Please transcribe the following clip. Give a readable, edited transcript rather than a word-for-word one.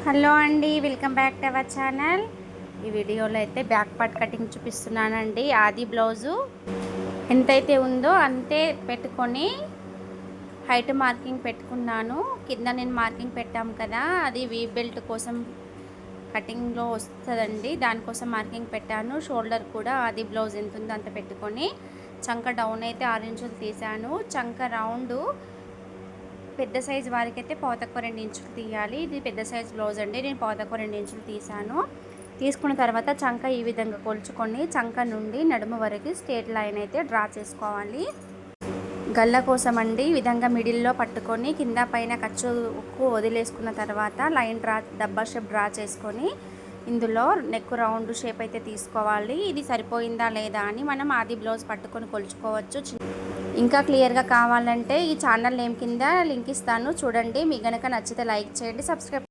Hello అండి, welcome back to our channel. ఈ వీడియోలో అయితే బ్యాక్ పార్ట్ కటింగ్ చూపిస్తున్నానండి. ఆది బ్లౌజు ఎంతైతే ఉందో అంతే పెట్టుకొని హైట్ మార్కింగ్ పెట్టుకున్నాను. కింద నేను మార్కింగ్ పెట్టాము కదా, అది వీ బెల్ట్ కోసం కటింగ్లో వస్తుందండి, దానికోసం మార్కింగ్ పెట్టాను. షోల్డర్ కూడా ఆది బ్లౌజ్ ఎంత ఉందో అంత పెట్టుకొని చంక డౌన్ అయితే 6 ఇంచులు తీసాను. చంక రౌండ్ పెద్ద సైజు వారికి అయితే పావుతక్కువ 2 ఇంచులు తీయాలి. ఇది పెద్ద సైజు బ్లౌజ్ అండి, నేను పావుతక్కువ 2 ఇంచులు తీసాను. తీసుకున్న తర్వాత చంక ఈ విధంగా కొలుచుకొని చంక నుండి నడుము వరకు స్ట్రేట్ లైన్ అయితే డ్రా చేసుకోవాలి. గల్ల కోసం అండి ఈ విధంగా మిడిల్లో పట్టుకొని కింద పైన ఖర్చు ఉక్కు వదిలేసుకున్న తర్వాత లైన్ డ్రా డబ్బా షేప్ డ్రా చేసుకొని ఇందులో నెక్ రౌండ్ షేప్ అయితే తీసుకోవాలి. ఇది సరిపోయిందా లేదా అని మనం ఆది బ్లౌజ్ పట్టుకొని కొలుచుకోవచ్చు. ఇంకా క్లియర్గా కావాలంటే ఈ ఛానల్ నేమ్ కింద లింక్ ఇస్తాను చూడండి. మీకు గనక నచ్చితే లైక్ చేయండి, సబ్స్క్రైబ్